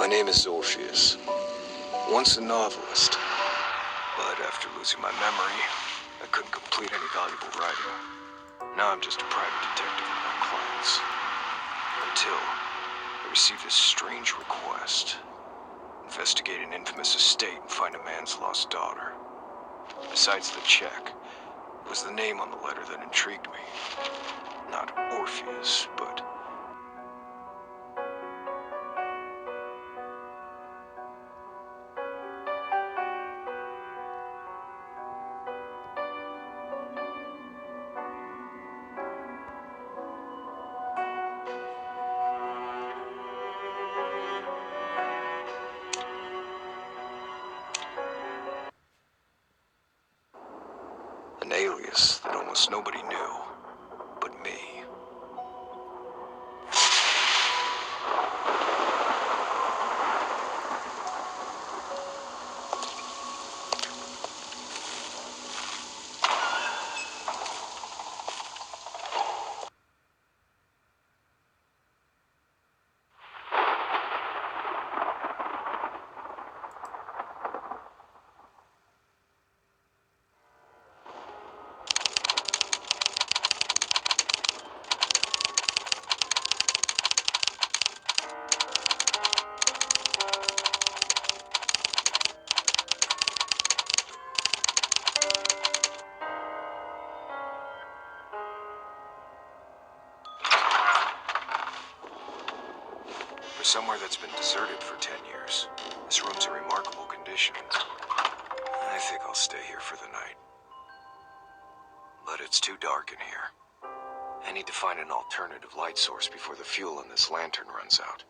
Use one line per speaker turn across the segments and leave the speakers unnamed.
My name is Orpheus, once a novelist, but after losing my memory, I couldn't complete any valuable writing. Now I'm just a private detective with my clients. Until I received this strange request. Investigate an infamous estate and find a man's lost daughter. Besides the check, it was the name on the letter that intrigued me. Not Orpheus, but... an alias that almost nobody knew, but me. For somewhere that's been deserted for 10 years, this room's in remarkable condition. I think I'll stay here for the night. But it's too dark in here. I need to find an alternative light source before the fuel in this lantern runs out.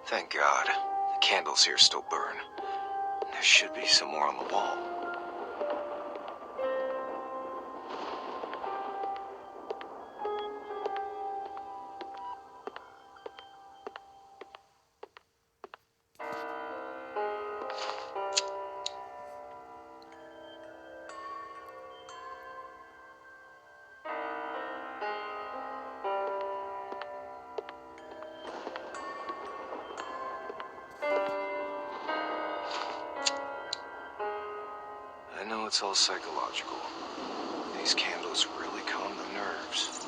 Thank God, the candles here still burn. There should be some more on the wall. I know it's all psychological. These candles really calm the nerves.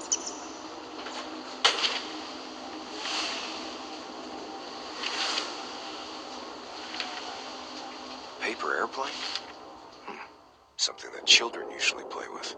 Paper airplane? Something that children usually play with.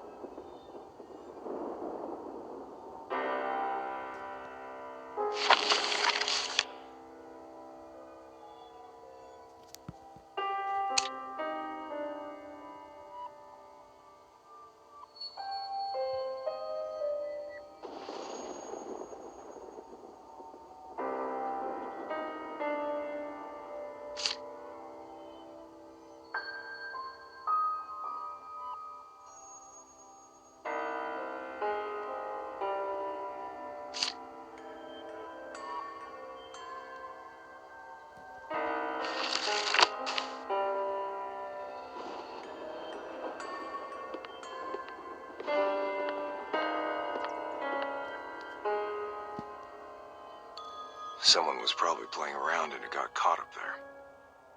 Someone was probably playing around and it got caught up there.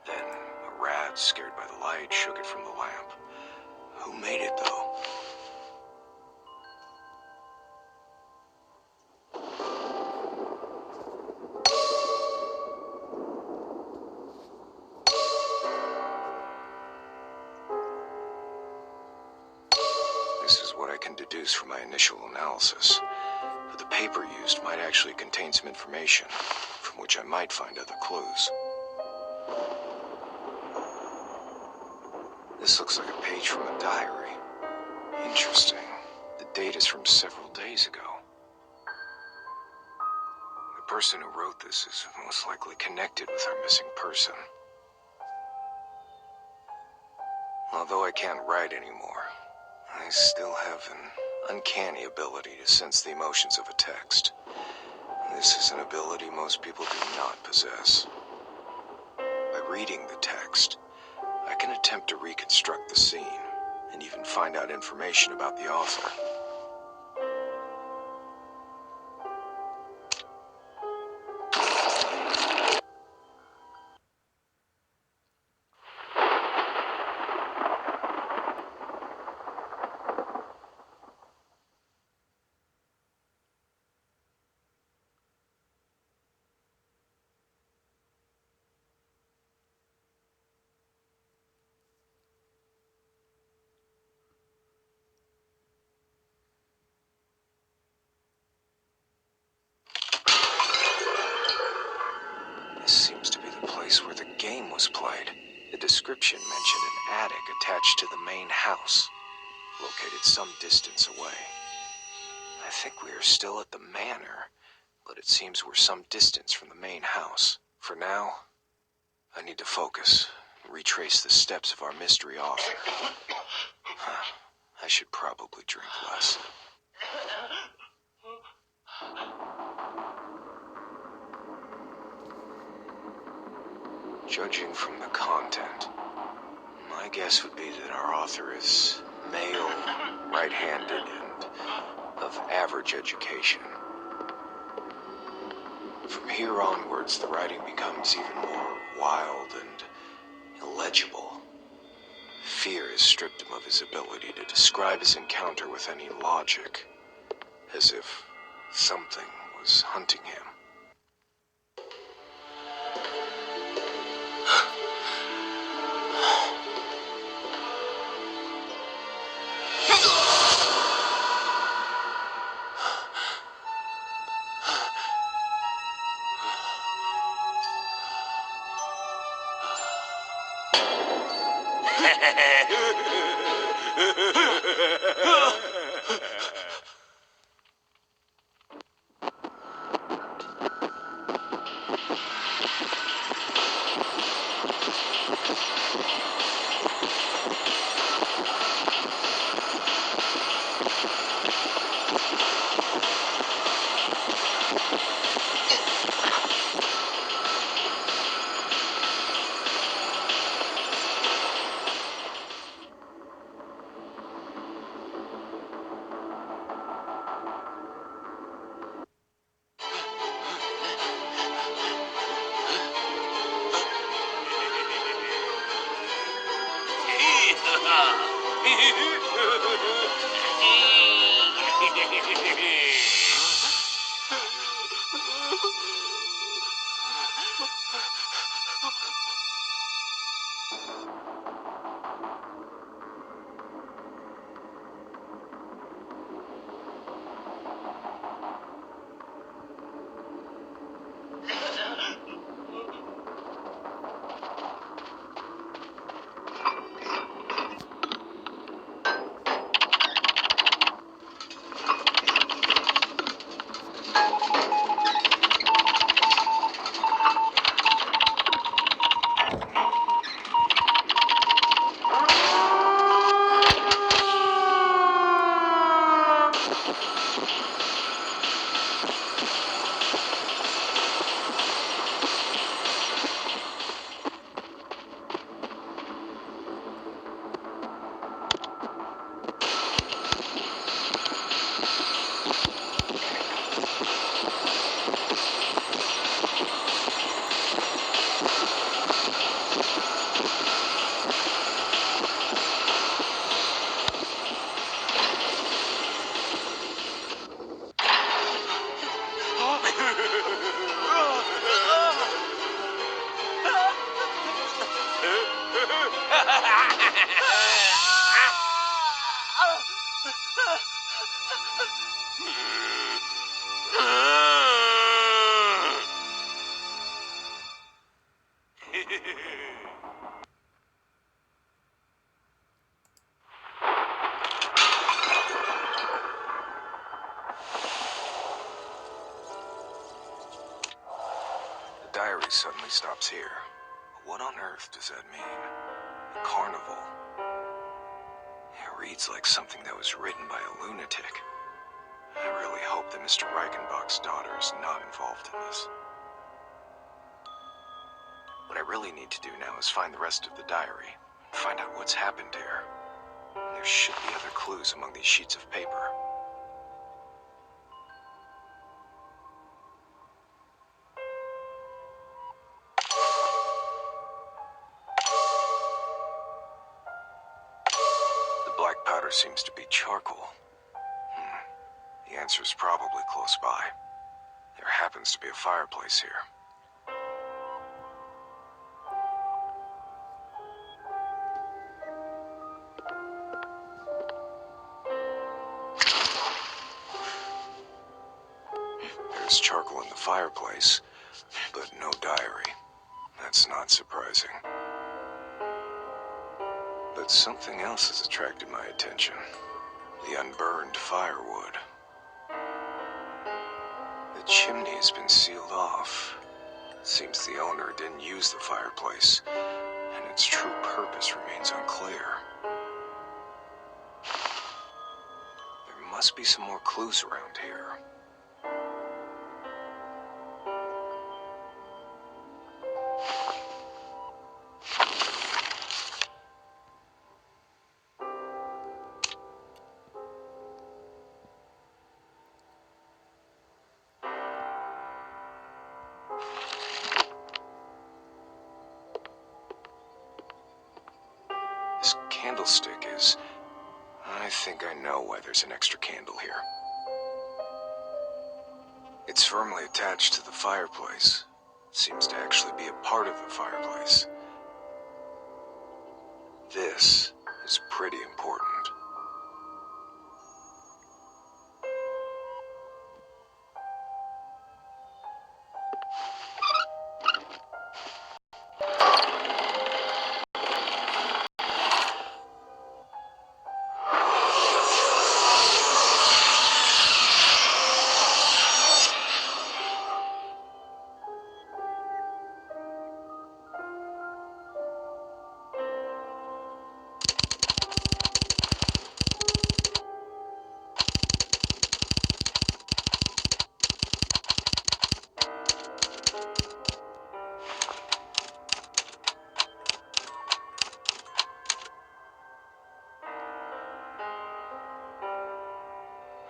Then a rat, scared by the light, shook it from the lamp. Who made it, though? This is what I can deduce from my initial analysis. But the paper used might actually contain some information. From which I might find other clues. This looks like a page from a diary. Interesting. The date is from several days ago. The person who wrote this is most likely connected with our missing person. Although I can't write anymore, I still have an uncanny ability to sense the emotions of a text. This is an ability most people do not possess. By reading the text, I can attempt to reconstruct the scene and even find out information about the author. This seems to be the place where the game was played. The description mentioned an attic attached to the main house, located some distance away. I think we are still at the manor, but it seems we're some distance from the main house. For now, I need to focus and retrace the steps of our mystery author. I should probably drink less. Judging from the content, my guess would be that our author is male, right-handed, and of average education. From here onwards, the writing becomes even more wild and illegible. Fear has stripped him of his ability to describe his encounter with any logic, as if something was hunting him. diary suddenly stops here. What on earth does that mean? A carnival. It reads like something that was written by a lunatic. I really hope that Mr. Reichenbach's daughter is not involved in this. What I really need to do now is find the rest of the diary, and find out what's happened here. There should be other clues among these sheets of paper. The black powder seems to be charcoal. The answer is probably close by. There happens to be a fireplace here. There's charcoal in the fireplace, but no diary. That's not surprising. But something else has attracted my attention. The unburned firewood. The chimney has been sealed off. Seems the owner didn't use the fireplace, and its true purpose remains unclear. There must be some more clues around here. This candlestick is... I think I know why there's an extra candle here. It's firmly attached to the fireplace. Seems to actually be a part of the fireplace. This is pretty important.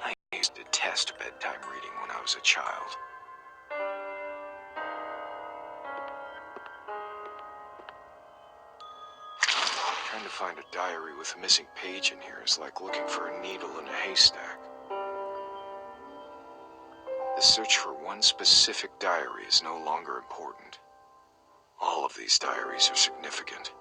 I used to detest bedtime reading when I was a child. Trying to find a diary with a missing page in here is like looking for a needle in a haystack. The search for one specific diary is no longer important. All of these diaries are significant.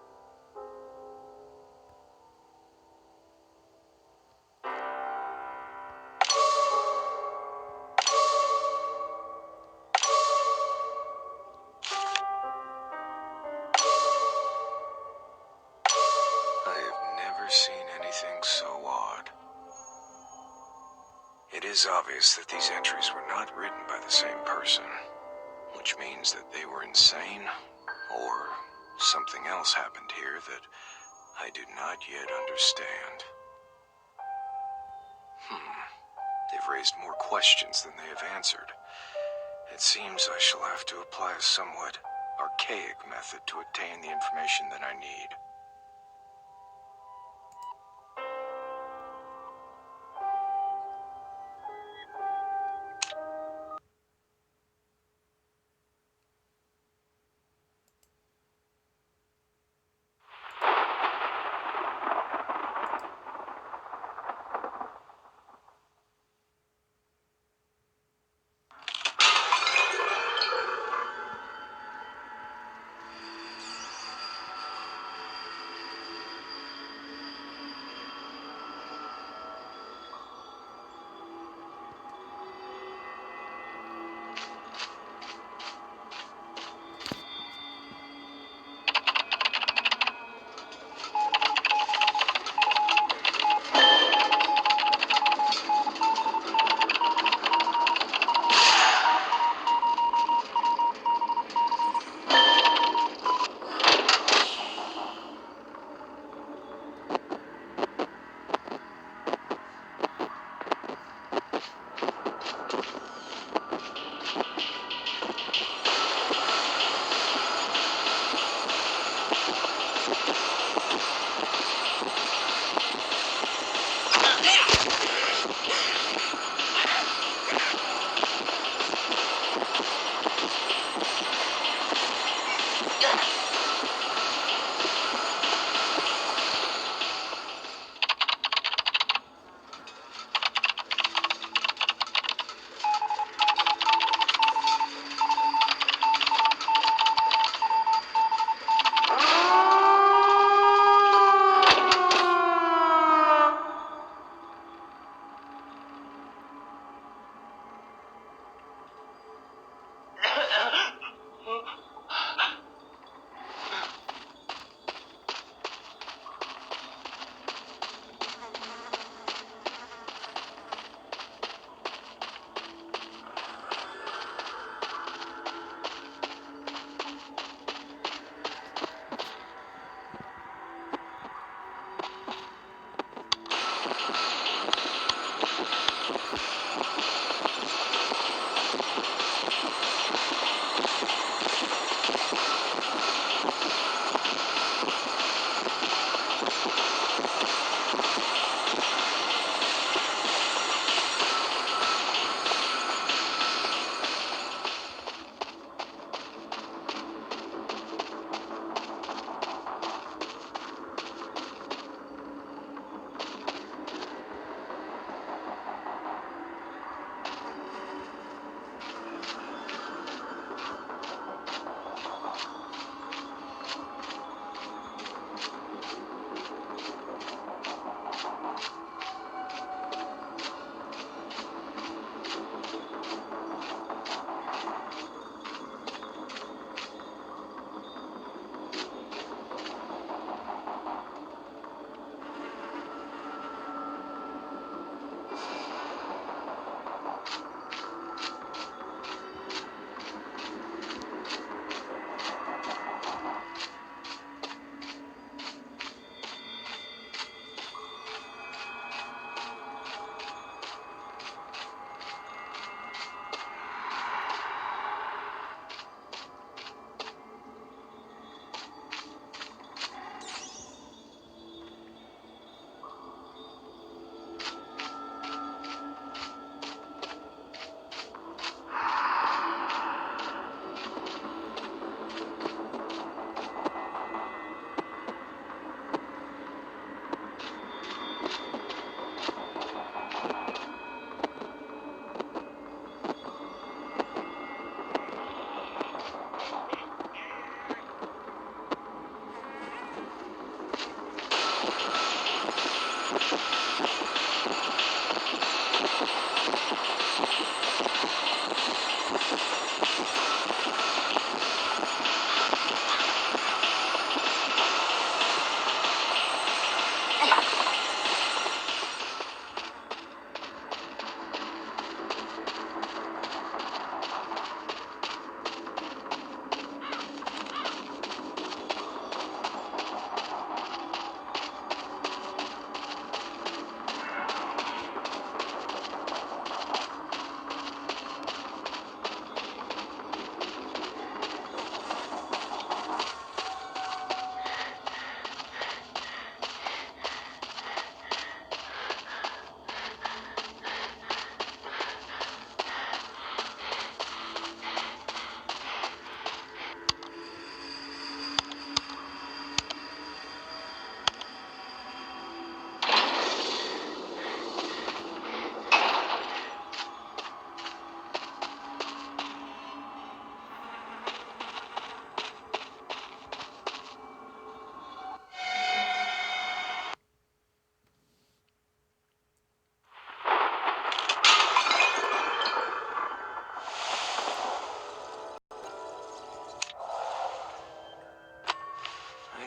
Seen anything so odd. It is obvious that these entries were not written by the same person, which means that they were insane, or something else happened here that I do not yet understand. They've raised more questions than they have answered. It seems I shall have to apply a somewhat archaic method to attain the information that I need.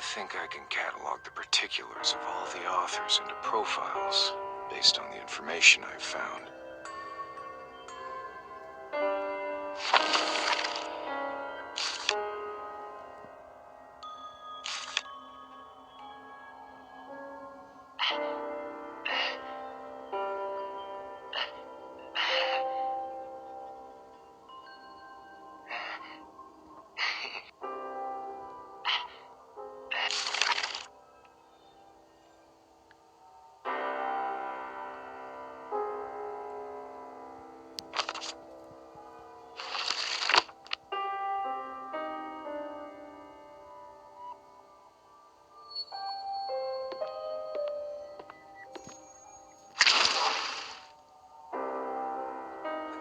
think I can catalog the particulars of all the authors into profiles based on the information I've found.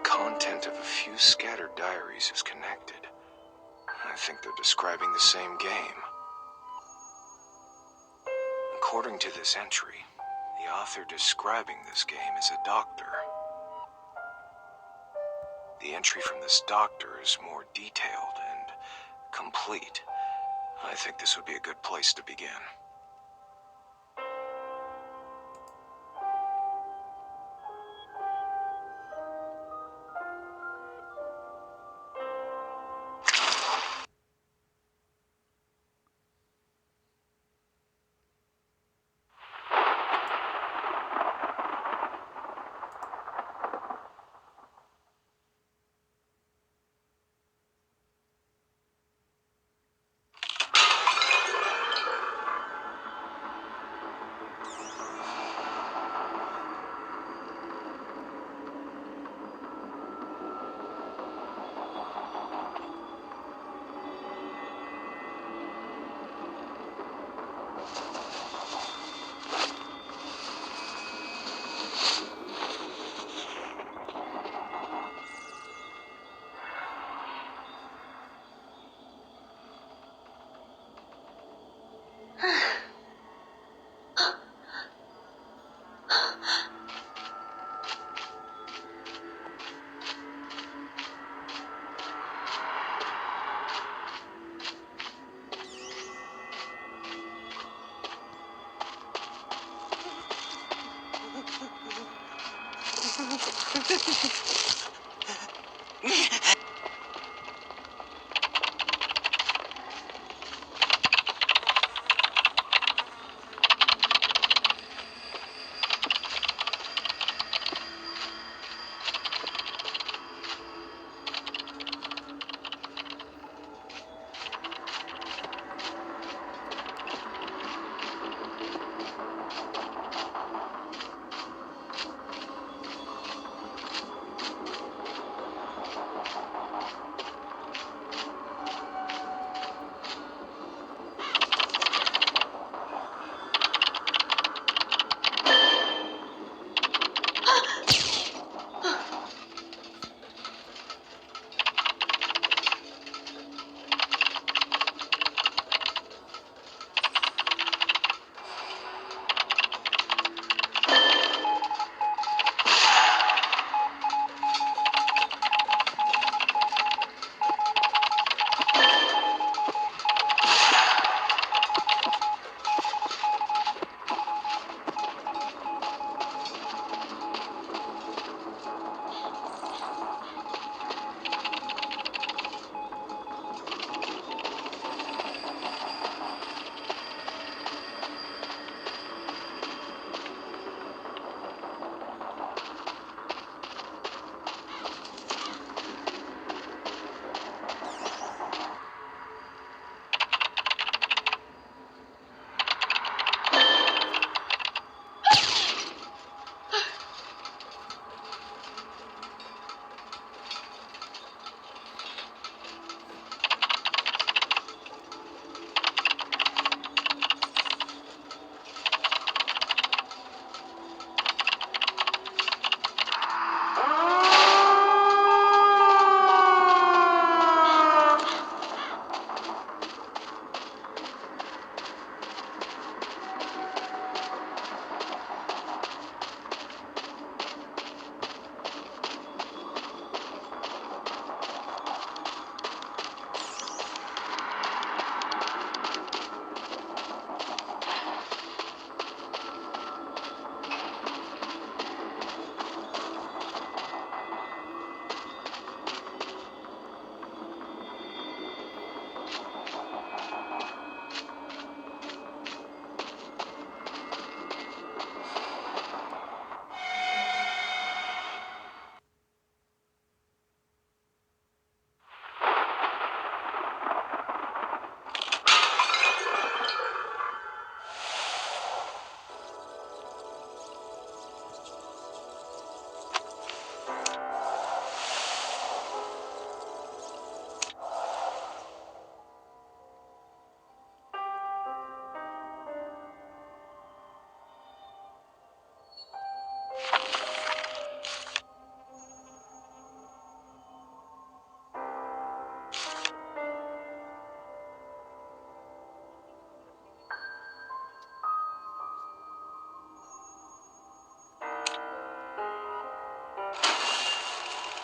Content of a few scattered diaries is connected. I think they're describing the same game. According to this entry, the author describing this game is a doctor. The entry from this doctor is more detailed and complete. I think this would be a good place to begin.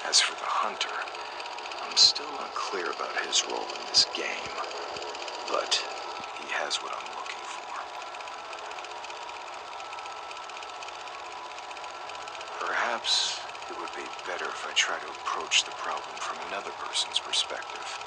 As for the hunter, I'm still not clear about his role in this game, but he has what I'm looking for. Perhaps it would be better if I try to approach the problem from another person's perspective.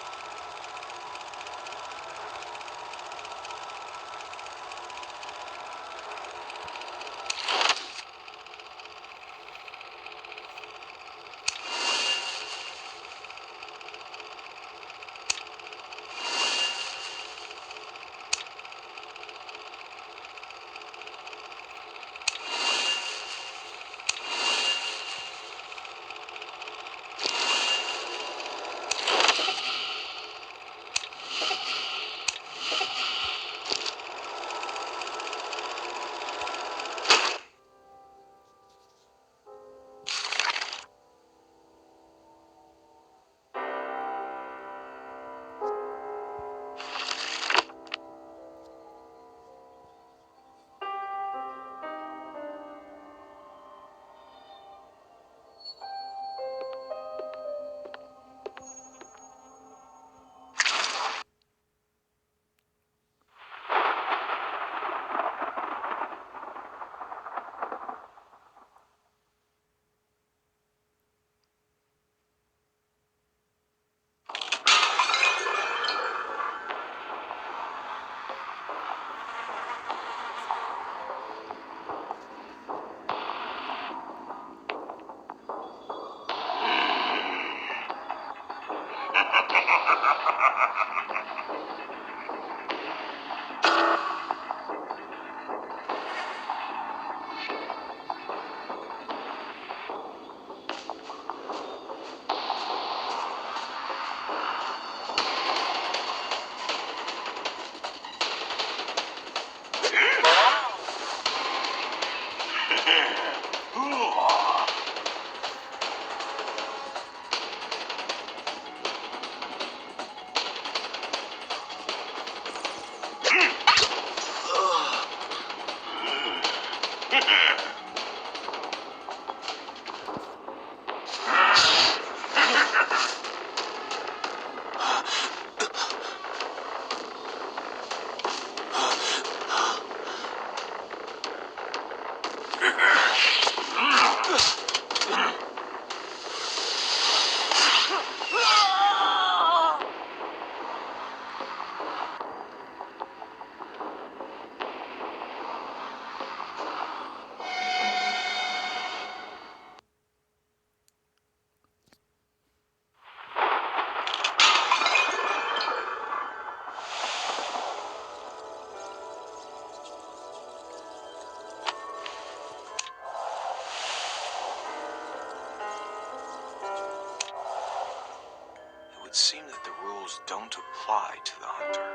It would seem that the rules don't apply to the hunter.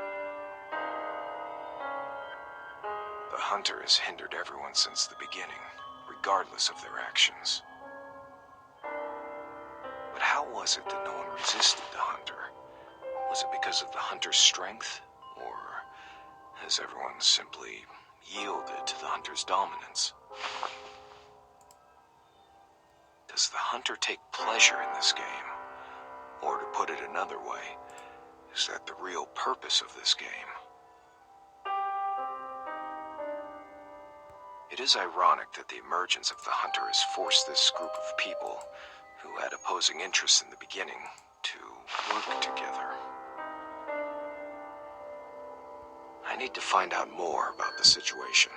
The hunter has hindered everyone since the beginning, regardless of their actions. But how was it that no one resisted the hunter? Was it because of the hunter's strength? Or has everyone simply yielded to the hunter's dominance? Does the hunter take pleasure in this game? Or to put it another way, is that the real purpose of this game? It is ironic that the emergence of the hunter has forced this group of people, who had opposing interests in the beginning, to work together. I need to find out more about the situation.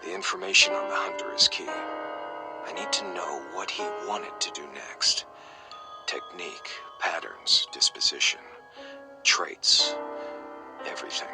The information on the hunter is key. I need to know what he wanted to do next. Technique, patterns, disposition, traits, everything.